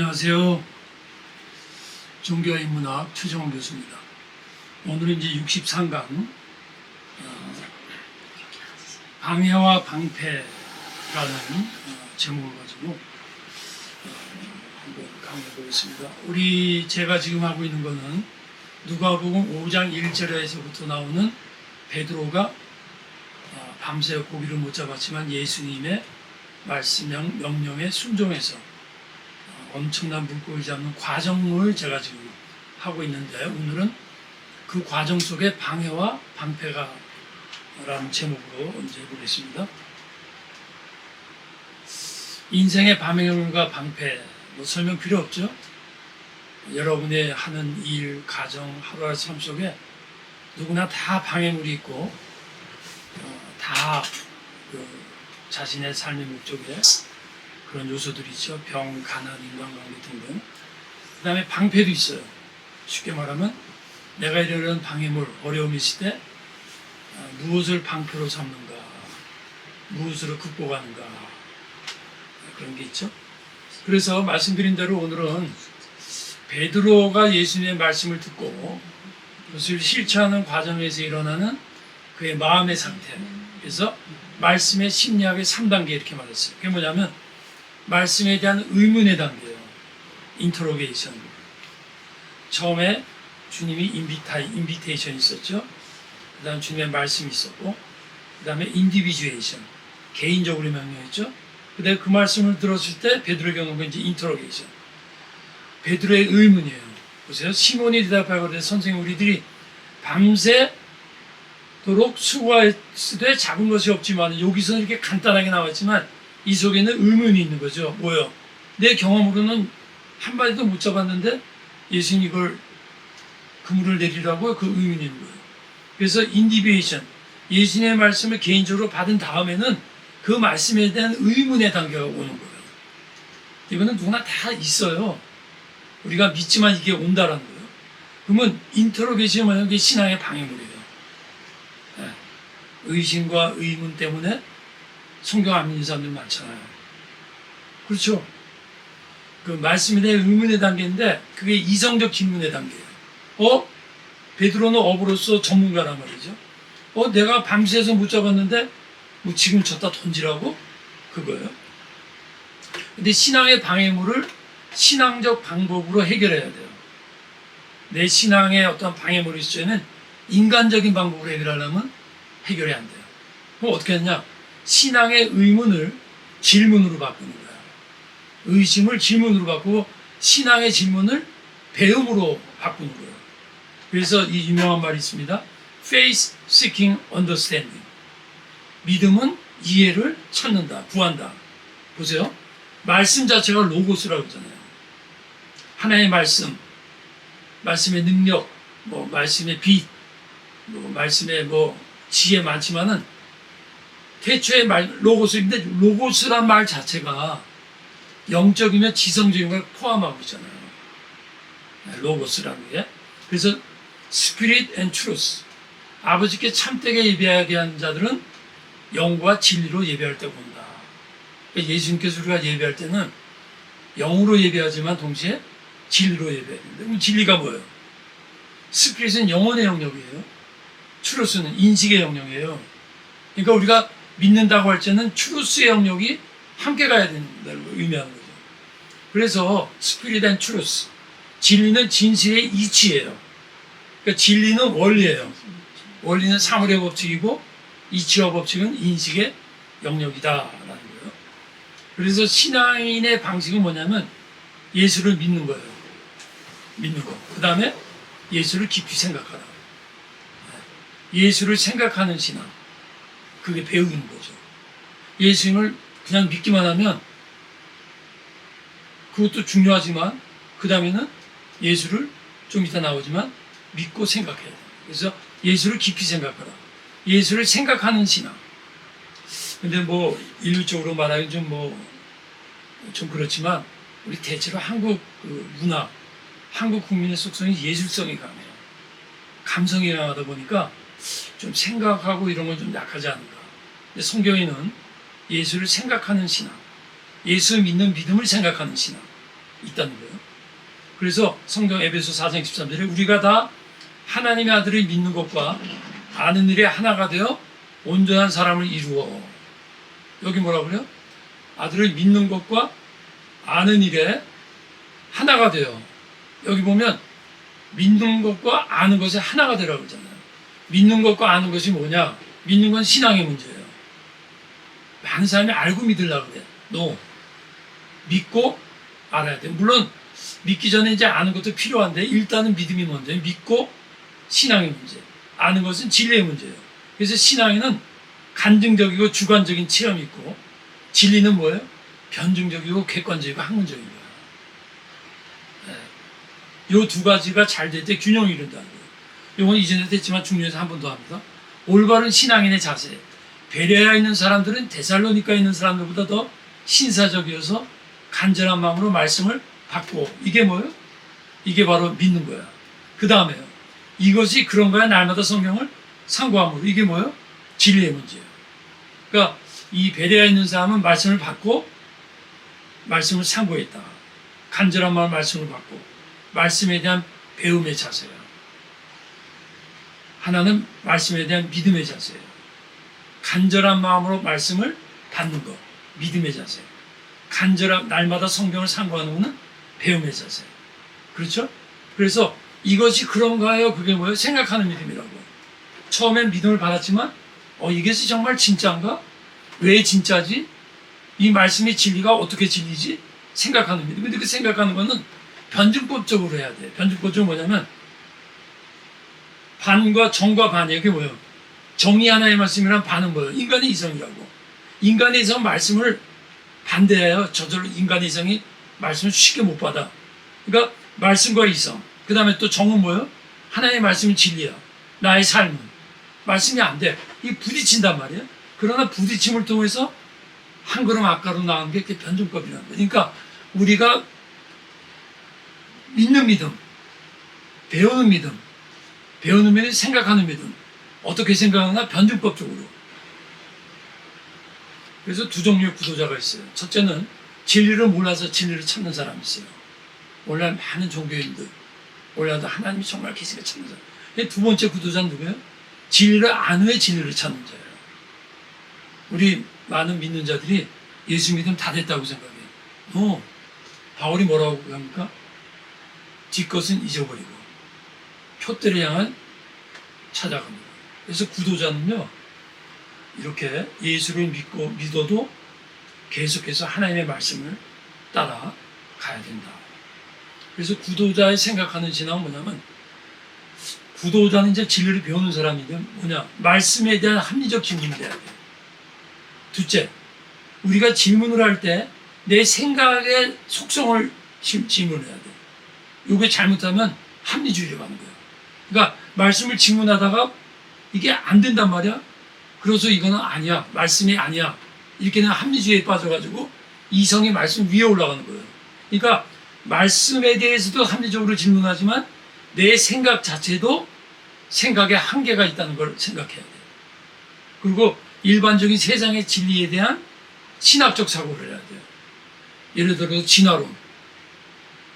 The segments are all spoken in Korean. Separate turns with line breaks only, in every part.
안녕하세요. 종교인문학 최정원 교수입니다. 오늘은 이제 63강 방해와 방패라는 제목을 가지고 한번 강의해 보겠습니다. 제가 지금 하고 있는 거는 누가복음 5장 1절에서부터 나오는 베드로가 밤새 고기를 못 잡았지만 예수님의 말씀 명령에 순종해서 엄청난 물고기 잡는 과정을 제가 지금 하고 있는데, 오늘은 그 과정 속에 방해와 방패가 라는 제목으로 이제 해보겠습니다. 인생의 방해와 방패, 설명 필요 없죠? 여러분의 하는 일, 가정, 하루하루 삶 속에 누구나 다 방해물이 있고 다 자신의 삶의 목적에 그런 요소들이 있죠. 병, 가난, 인간관계 등등. 그 다음에 방패도 있어요. 쉽게 말하면 내가 이런 방해물, 어려움이 있을 때 무엇을 방패로 삼는가, 무엇으로 극복하는가, 그런 게 있죠. 그래서 말씀드린 대로 오늘은 베드로가 예수님의 말씀을 듣고 그것을 실천하는 과정에서 일어나는 그의 마음의 상태, 그래서 말씀의 심리학의 3단계 이렇게 말했어요. 그게 뭐냐면 말씀에 대한 의문의 단계예요. 인터로게이션. 처음에 주님이 인비테이션이 있었죠. 그 다음 주님의 말씀이 있었고, 그 다음에 인디비주에이션, 개인적으로 명령했죠. 그 다음에 그 말씀을 들었을 때 베드로에게 오는 건 이제 인터로게이션. 베드로의 의문이에요. 보세요. 시몬이 대답하고 그래, 선생님, 우리들이 밤새도록 수고했으되 잡은 것이 없지만, 여기서 이렇게 간단하게 나왔지만 이 속에는 의문이 있는 거죠. 뭐요? 내 경험으로는 한 마리도 못 잡았는데 예수님 이걸 그물을 내리라고, 그 의문이 있는 거예요. 그래서 인디비에이션, 예수님의 말씀을 개인적으로 받은 다음에는 그 말씀에 대한 의문의 단계가 오는 거예요. 이거는 누구나 다 있어요. 우리가 믿지만 이게 온다라는 거예요. 그러면 인터로게이션이 뭐냐면 이게 신앙의 방해물이에요. 의심과 의문 때문에 성경 안 믿는 사람들 많잖아요. 그렇죠? 그 말씀에 대한 의문의 단계인데 그게 이성적 질문의 단계예요. 베드로는 업으로서 전문가란 말이죠. 내가 밤새서 못 잡았는데 뭐 지금 졌다 던지라고? 그거예요. 근데 신앙의 방해물을 신앙적 방법으로 해결해야 돼요. 내 신앙에 어떤 방해물이 있을 때는 인간적인 방법으로 해결하려면 해결이 안 돼요. 그럼 어떻게 했냐? 신앙의 의문을 질문으로 바꾸는 거야. 의심을 질문으로 바꾸고 신앙의 질문을 배움으로 바꾸는 거예요. 그래서 이 유명한 말이 있습니다. Faith seeking understanding. 믿음은 이해를 찾는다, 구한다. 보세요. 말씀 자체가 로고스라고 하잖아요. 하나의 말씀, 말씀의 능력, 말씀의 빛, 말씀의 지혜 많지만은 태초의 로고스인데, 로고스란 말 자체가 영적이면 지성적인 걸 포함하고 있잖아요. 로고스라는 게. 그래서 Spirit and Truth. 아버지께 참되게 예배하게 한 자들은 영과 진리로 예배할 때 본다. 그러니까 예수님께서 우리가 예배할 때는 영으로 예배하지만 동시에 진리로 예배해야 된다. 그럼 진리가 뭐예요? 스피릿은 영혼의 영역이에요. 트루스는 인식의 영역이에요. 그러니까 우리가 믿는다고 할 때는 트루스의 영역이 함께 가야 된다는 걸 의미하는 거죠. 그래서 스피릿 앤 트루스, 진리는 진실의 이치예요. 그러니까 진리는 원리예요. 원리는 사물의 법칙이고 이치와 법칙은 인식의 영역이다라는 거예요. 그래서 신앙인의 방식은 뭐냐면 예수를 믿는 거예요. 믿는 거. 그 다음에 예수를 깊이 생각하라. 예수를 생각하는 신앙. 그게 배우는 거죠. 예수님을 그냥 믿기만 하면 그것도 중요하지만 그 다음에는 예수를 좀 이따 나오지만 믿고 생각해야 돼요. 그래서 예수를 깊이 생각하라. 예수를 생각하는 신앙. 근데 인류적으로 말하기는 좀 그렇지만 우리 대체로 한국 문화, 한국 국민의 속성이 예술성이 강해요. 감성이 강하다 보니까 좀 생각하고 이런 건 좀 약하지 않은가. 근데 성경에는 예수를 생각하는 신앙, 예수 믿는 믿음을 생각하는 신앙, 있다는 거예요. 그래서 성경 에베소 4장 13절에 우리가 다 하나님의 아들을 믿는 것과 아는 일에 하나가 되어 온전한 사람을 이루어. 여기 뭐라고 그래요? 아들을 믿는 것과 아는 일에 하나가 되어. 여기 보면 믿는 것과 아는 것이 하나가 되라고 그러잖아요. 믿는 것과 아는 것이 뭐냐? 믿는 건 신앙의 문제예요. 많은 사람이 알고 믿으려고 그래. 믿고 알아야 돼. 물론 믿기 전에 이제 아는 것도 필요한데 일단은 믿음이 먼저예요. 믿고 신앙의 문제. 아는 것은 진리의 문제예요. 그래서 신앙에는 간증적이고 주관적인 체험이 있고 진리는 뭐예요? 변증적이고 객관적이고 학문적인 거예요. 이 두 가지가 잘 될 때 균형을 이룬다는 거예요. 이건 이전에도 했지만 중요해서 한 번 더 합니다. 올바른 신앙인의 자세. 베레아에 있는 사람들은 데살로니카에 있는 사람들보다 더 신사적이어서 간절한 마음으로 말씀을 받고. 이게 뭐예요? 이게 바로 믿는 거야. 그 다음에요. 이것이 그런 거야. 날마다 성경을 상고함으로. 이게 뭐예요? 진리의 문제예요. 그러니까 이 베레아에 있는 사람은 말씀을 받고 말씀을 상고했다. 간절한 마음으로 말씀을 받고 말씀에 대한 배움의 자세예요. 하나는 말씀에 대한 믿음의 자세예요. 간절한 마음으로 말씀을 받는 것, 믿음의 자세. 간절한 날마다 성경을 상고하는 것은 배움의 자세. 그렇죠? 그래서 이것이 그런가요? 그게 뭐예요? 생각하는 믿음이라고. 처음엔 믿음을 받았지만 이것이 정말 진짜인가? 왜 진짜지? 이 말씀의 진리가 어떻게 진리지? 생각하는 믿음. 근데 그 생각하는 거는 변증법적으로 해야 돼. 변증법적으로 뭐냐면 반과 정과 반이에요. 그게 뭐예요? 정의 하나의 말씀이란 반은 뭐예요? 인간의 이성이라고. 인간의 이성은 말씀을 반대해요. 저절로 인간의 이성이 말씀을 쉽게 못 받아. 그러니까 말씀과 이성. 그 다음에 또 정은 뭐예요? 하나님의 말씀이 진리야. 나의 삶은. 말씀이 안 돼. 이게 부딪힌단 말이에요. 그러나 부딪힘을 통해서 한 걸음 앞가로 나간 게 변증법이라는 거예요. 그러니까 우리가 믿는 믿음, 배우는 믿음, 생각하는 믿음. 어떻게 생각하나? 변증법적으로. 그래서 두 종류의 구도자가 있어요. 첫째는 진리를 몰라서 진리를 찾는 사람이 있어요. 원래 많은 종교인들, 원래도 하나님이 정말 계시게 찾는 사람. 두 번째 구도자는 누구예요? 진리를 안 후에 진리를 찾는 자예요. 우리 많은 믿는 자들이 예수 믿음 다 됐다고 생각해요. 바울이 뭐라고 합니까? 뒷것은 잊어버리고 표대를 향한 찾아갑니다. 그래서 구도자는요, 이렇게 예수를 믿어도 계속해서 하나님의 말씀을 따라가야 된다. 그래서 구도자의 생각하는 신앙은 뭐냐면, 구도자는 이제 진리를 배우는 사람인데 뭐냐? 말씀에 대한 합리적 질문을 해야 돼요. 둘째, 우리가 질문을 할 때 내 생각의 속성을 질문해야 돼요. 이게 잘못하면 합리주의로 가는 거예요. 그러니까 말씀을 질문하다가 이게 안 된단 말이야. 그래서 이거는 아니야. 말씀이 아니야. 이렇게 그냥 합리주의에 빠져가지고 이성이 말씀 위에 올라가는 거예요. 그러니까 말씀에 대해서도 합리적으로 질문하지만 내 생각 자체도 생각에 한계가 있다는 걸 생각해야 돼요. 그리고 일반적인 세상의 진리에 대한 신학적 사고를 해야 돼요. 예를 들어서 진화론,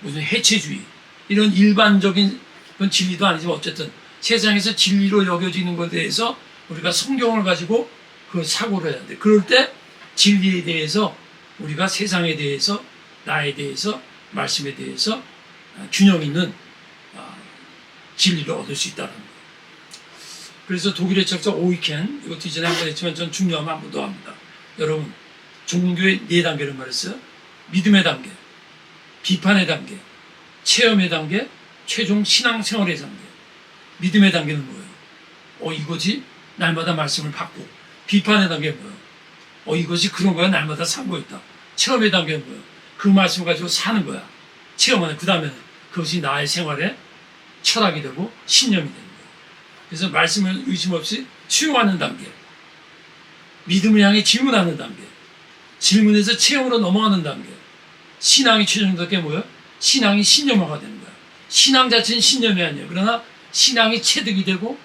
무슨 해체주의, 이런 일반적인 그건 진리도 아니지만 어쨌든 세상에서 진리로 여겨지는 것에 대해서 우리가 성경을 가지고 그 사고를 해야 돼. 그럴 때 진리에 대해서 우리가 세상에 대해서, 나에 대해서, 말씀에 대해서 균형 있는 진리를 얻을 수 있다는 거예요. 그래서 독일의 철학자 오이켄, 이것도 이전에 한 번 했지만 전 중요하면 한 번 더 합니다. 여러분, 종교의 4단계를 말했어요. 믿음의 단계, 비판의 단계, 체험의 단계, 최종 신앙생활의 단계. 믿음의 단계는 뭐예요? 이거지? 날마다 말씀을 받고. 비판의 단계는 뭐예요? 이것이 그런 거야? 날마다 상고했다. 체험의 단계는 뭐예요? 그 말씀을 가지고 사는 거야. 체험하는. 그 다음에는 그것이 나의 생활에 철학이 되고 신념이 되는 거예요. 그래서 말씀을 의심 없이 수용하는 단계, 믿음을 향해 질문하는 단계, 질문에서 체험으로 넘어가는 단계, 신앙이 최종 단계 뭐예요? 신앙이 신념화가 되는 거야. 신앙 자체는 신념이 아니에요. 그러나 신앙이 체득이 되고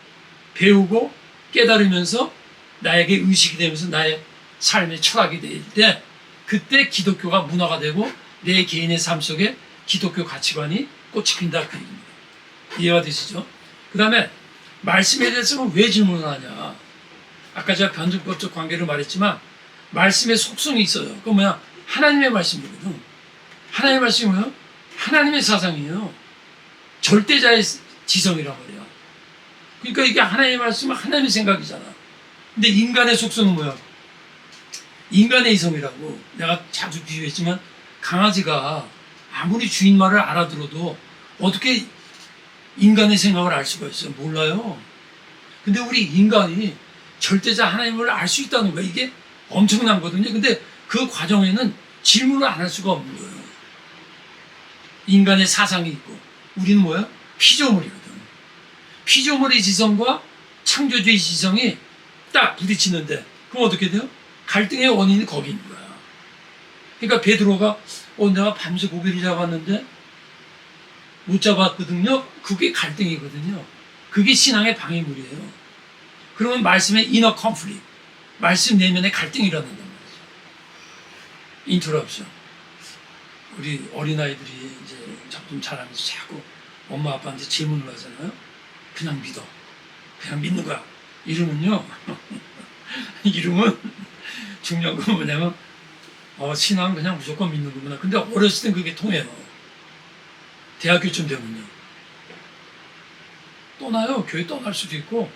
배우고 깨달으면서 나에게 의식이 되면서 나의 삶의 철학이 될 때, 그때 기독교가 문화가 되고 내 개인의 삶 속에 기독교 가치관이 꽃이 핀다 그 얘기입니다. 이해가 되시죠? 그 다음에 말씀에 대해서는 왜 질문을 하냐. 아까 제가 변증법적 관계를 말했지만 말씀의 속성이 있어요. 그건 뭐야? 하나님의 말씀이거든. 하나님의 말씀이 뭐야? 하나님의 사상이에요. 절대자의 지성이란 말이야. 그러니까 이게 하나님의 말씀은 하나님의 생각이잖아. 근데 인간의 속성은 뭐야? 인간의 이성이라고. 내가 자주 비유했지만 강아지가 아무리 주인 말을 알아들어도 어떻게 인간의 생각을 알 수가 있어요? 몰라요. 근데 우리 인간이 절대자 하나님을 알 수 있다는 거야. 이게 엄청난 거거든요. 근데 그 과정에는 질문을 안 할 수가 없는 거예요. 인간의 사상이 있고 우리는 뭐야? 피조물이거든. 피조물의 지성과 창조주의 지성이 딱 부딪히는데 그럼 어떻게 돼요? 갈등의 원인이 거기 있는 거야. 그러니까 베드로가 내가 밤새 고기를 잡았는데 못 잡았거든요. 그게 갈등이거든요. 그게 신앙의 방해물이에요. 그러면 말씀의 이너 컨플릭트, 말씀 내면의 갈등이 일어난단 말이죠. 인터럽션. 우리 어린아이들이 이제 좀 자라면서 자꾸 엄마 아빠한테 질문을 하잖아요. 그냥 믿어. 그냥 믿는 거야. 이러면요. 이러면 중요한 건 뭐냐면 신앙은 그냥 무조건 믿는 거구나. 근데 어렸을 땐 그게 통해요. 대학교쯤 되면요. 떠나요. 교회 떠날 수도 있고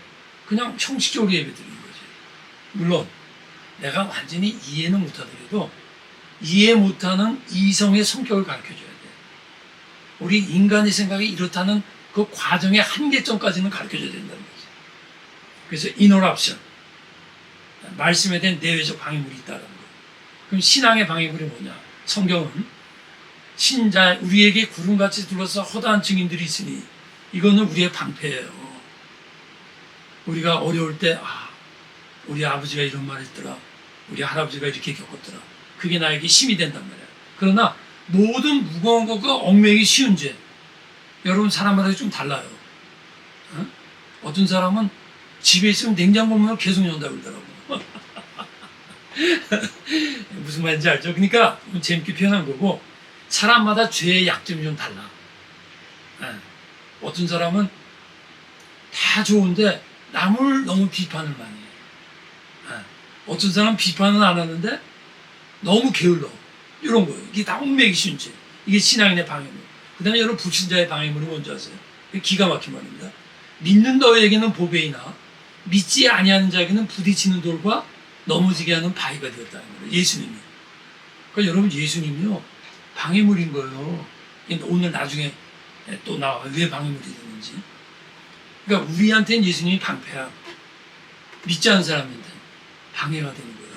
그냥 형식적으로 예배 드리는 거지. 물론 내가 완전히 이해는 못하더라도 이해 못하는 이성의 성격을 가르쳐줘야 돼. 우리 인간의 생각이 이렇다는 그 과정의 한계점까지는 가르쳐줘야 된다는 거지. 그래서 인터럽션, 말씀에 대한 내외적 방해물이 있다는 거예요. 그럼 신앙의 방해물이 뭐냐? 성경은 신자 우리에게 구름같이 둘러서 허다한 증인들이 있으니 이거는 우리의 방패예요. 우리가 어려울 때 우리 아버지가 이런 말 했더라. 우리 할아버지가 이렇게 겪었더라. 그게 나에게 힘이 된단 말이야. 그러나 모든 무거운 것과 얽매이기 쉬운 죄. 여러분 사람마다 좀 달라요. 어떤 사람은 집에 있으면 냉장고 문을 계속 연다고 그러더라고. 무슨 말인지 알죠? 그러니까 재밌게 표현한 거고 사람마다 죄의 약점이 좀 달라. 어떤 사람은 다 좋은데 남을 너무 비판을 많이 해. 어떤 사람은 비판은 안 하는데 너무 게을러. 이런 거예요. 이게 다 얽매이기 쉬운 죄. 이게 신앙인의 방해물. 그 다음에 여러분 불신자의 방해물이 뭔지 아세요? 기가 막힌 말입니다. 믿는 너에게는 보배이나 믿지 아니하는 자에게는 부딪히는 돌과 넘어지게 하는 바위가 되었다는 거예요. 예수님이. 그러니까 여러분 예수님이요. 방해물인 거예요. 오늘 나중에 또 나와요. 왜 방해물이 되는지. 그러니까 우리한테는 예수님이 방패야. 믿지 않는 사람한테 방해가 되는 거예요.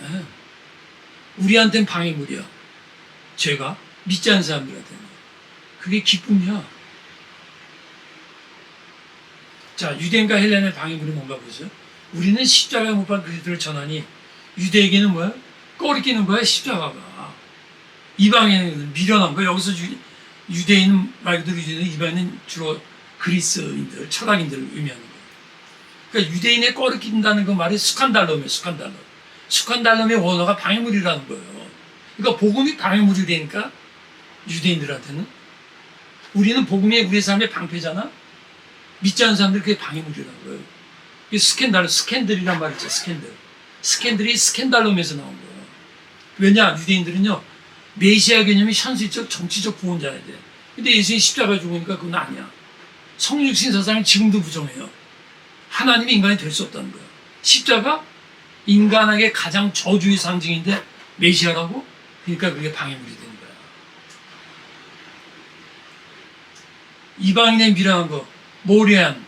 네. 우리한테는 방해물이야. 죄가 믿지 않는 사람들한테는. 그게 기쁨이야. 자, 유대인과 헬렌의 방해물이 뭔가 보세요. 우리는 십자가에 못 박힌 그리스도를 전하니 유대에게는 뭐야? 꺼리끼는 거야, 십자가가. 이방인은 미련한 거야. 여기서 유대인 말 그대로 유대인은 이방인은 주로 그리스인들, 철학인들을 의미하는 거예요. 그러니까 유대인의 꺼리낀다는 그 말이 스칸달럼이에요, 스칸달럼. 스칸달럼의 원어가 방해물이라는 거예요. 그러니까 복음이 방해물이 되니까 유대인들한테는 우리는 복음이 우리의 삶의 방패잖아. 믿지 않는 사람들이 그게 방해물이라는 거예요. 이 스캔들이란 말 있죠, 스캔들. 스캔들이 스캔달럼에서 나온 거예요. 왜냐, 유대인들은요, 메시아 개념이 현실적, 정치적 구원자야 돼. 근데 예수님이 십자가에 죽으니까 그건 아니야. 성육신 사상은 지금도 부정해요. 하나님이 인간이 될 수 없다는 거예요. 십자가 인간에게 가장 저주의 상징인데 메시아라고? 그러니까 그게 방해물이 되는 거야. 이방인의 미련한 거, 모리안,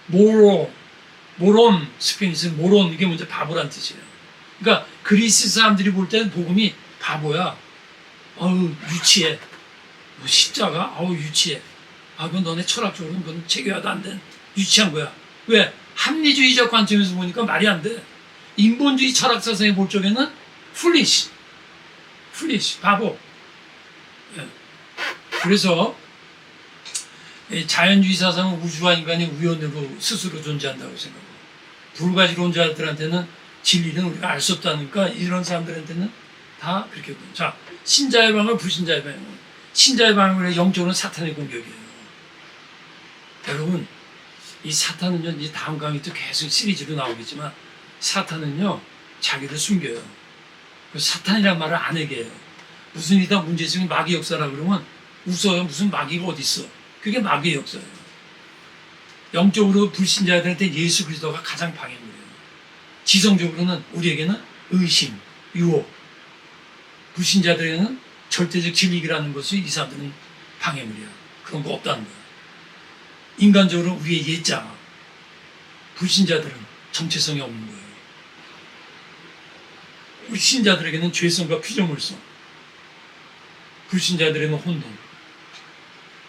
모론, 스페인에서 모론, 이게 먼저 바보란 뜻이에요. 그러니까 그리스 사람들이 볼 때는 복음이 바보야. 유치해. 십자가? 유치해. 그건 너네 철학적으로는 그건 체계화도 안 된 유치한 거야. 왜? 합리주의적 관점에서 보니까 말이 안 돼. 인본주의 철학 사상에 볼 적에는 풀리시, 바보. 그래서 자연주의 사상은 우주와 인간이 우연으로 스스로 존재한다고 생각하고 불가지론자들한테는 진리는 우리가 알 수 없다니까 이런 사람들한테는 다 그렇게 보여요. 자, 신자의 방을 불신자의 방을. 신자의 방을 영적으로는 사탄의 공격이에요. 여러분, 이 사탄은요, 이제 다음 강의 때 계속 시리즈로 나오겠지만, 사탄은요, 자기를 숨겨요. 사탄이란 말을 안 하게 해요. 무슨 일이다 문제적인 마귀 역사라 그러면 웃어요. 무슨 마귀가 어디 있어? 그게 마귀의 역사예요. 영적으로 불신자들한테 예수 그리스도가 가장 방해물이에요. 지성적으로는 우리에게는 의심, 유혹, 불신자들에게는 절대적 진리라는 것이 이 사람들은 방해물이야. 그런 거 없다는 거야. 인간적으로 우리의 예자, 불신자들은 정체성이 없는 거예요. 우리 신자들에게는 죄성과 피조물성, 불신자들에게는 혼돈,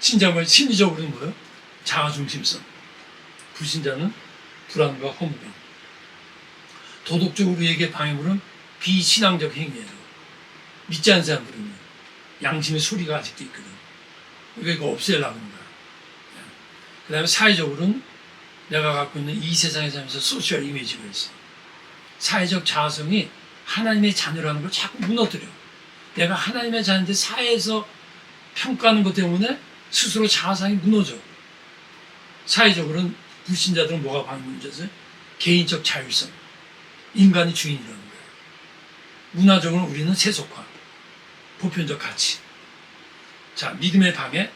신자는 심리적으로는 뭐예요? 자아중심성, 불신자는 불안과 허무감. 도덕적으로 우리에게 방해물은 비신앙적 행위예요. 믿지 않는 사람들은 양심의 소리가 아직도 있거든. 우리가 이거 없애려고 하는 거야. 그 다음에 사회적으로는 내가 갖고 있는 이 세상에 살면서 소셜 이미지가 있어. 사회적 자아성이 하나님의 자녀라는 걸 자꾸 무너뜨려. 내가 하나님의 자녀인데 사회에서 평가하는 것 때문에 스스로 자아상이 무너져. 사회적으로는 불신자들은 뭐가 방문제죠? 개인적 자율성. 인간이 주인이라는 거예요. 문화적으로는 우리는 세속화. 보편적 가치. 자, 믿음의 방해.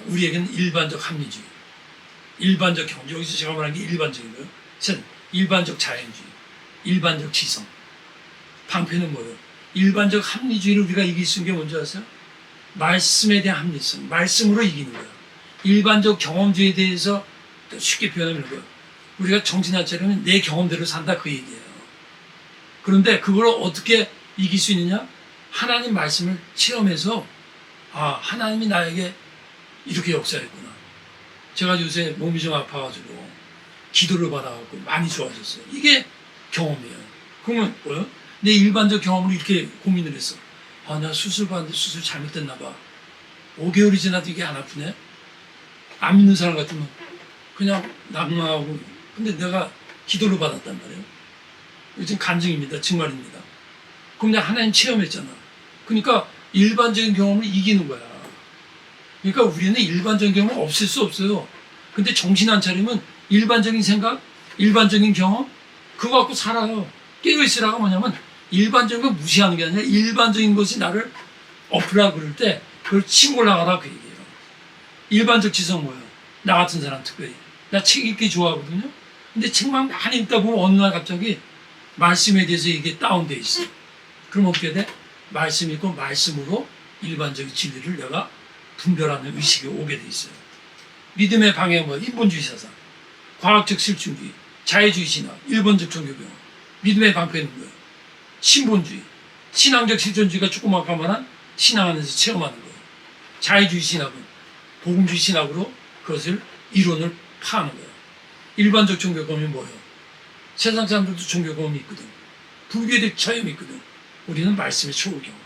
우리에게는 일반적 합리주의. 일반적 경험. 여기서 제가 말하는 게 일반적인 거예요. 일반적 자연주의. 일반적 지성. 방패는 뭐예요? 일반적 합리주의를 우리가 이길 수 있는 게 뭔지 아세요? 말씀에 대한 합리성. 말씀으로 이기는 거예요. 일반적 경험주의에 대해서 쉽게 표현하면 거예요. 우리가 정신할 차리면 내 경험대로 산다 그 얘기예요. 그런데 그걸 어떻게 이길 수 있느냐? 하나님 말씀을 체험해서 아, 하나님이 나에게 이렇게 역사했구나. 제가 요새 몸이 좀 아파가지고 기도를 받아갖고 많이 좋아졌어요. 이게 경험이에요. 그러면 뭐예요? 내 일반적 경험으로 이렇게 고민을 했어. 아, 나 수술 받는데 수술 잘못됐나 봐. 5개월이 지나도 이게 안 아프네? 안 믿는 사람 같으면 그냥 낙마하고. 근데 내가 기도를 받았단 말이에요. 요즘 간증입니다. 증말입니다. 그럼 내가 하나님 체험했잖아. 그러니까 일반적인 경험을 이기는 거야. 그러니까 우리는 일반적인 경험을 없앨 수 없어요. 근데 정신 안 차리면 일반적인 생각, 일반적인 경험, 그거 갖고 살아요. 깨어있으라가 뭐냐면 일반적인 걸 무시하는 게 아니라 일반적인 것이 나를 엎으라고 그럴 때 그걸 치고 올라가라 그 얘기예요. 일반적 지성 뭐예요? 나 같은 사람 특별히. 나 책 읽기 좋아하거든요. 근데 책만 많이 읽다 보면 어느 날 갑자기 말씀에 대해서 이게 다운돼 있어. 그럼 어떻게 돼? 말씀 있고 말씀으로 일반적인 진리를 내가 분별하는 의식이 오게 돼 있어요. 믿음의 방해 뭐 인본주의 사상, 과학적 실증주의, 자유주의 신학, 일본적 종교병, 믿음의 방패는 뭐예요? 신본주의, 신앙적 실존주의가 조그맣게만한 신앙 안에서 체험하는 거예요. 자유주의 신학은 복음주의 신학으로 그것을 이론을 파는 거예요. 일반적 종교검이 뭐예요? 세상 사람들도 종교검이 있거든. 불교의 체험이 있거든. 우리는 말씀의 초월 경험.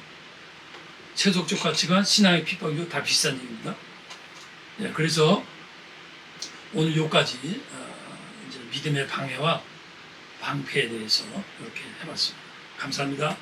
세속적 가치관, 신앙의 핍박이고 다 비슷한 얘기입니다. 네, 그래서 오늘 요까지 이제 믿음의 방해와 방패에 대해서 이렇게 해봤습니다. 감사합니다.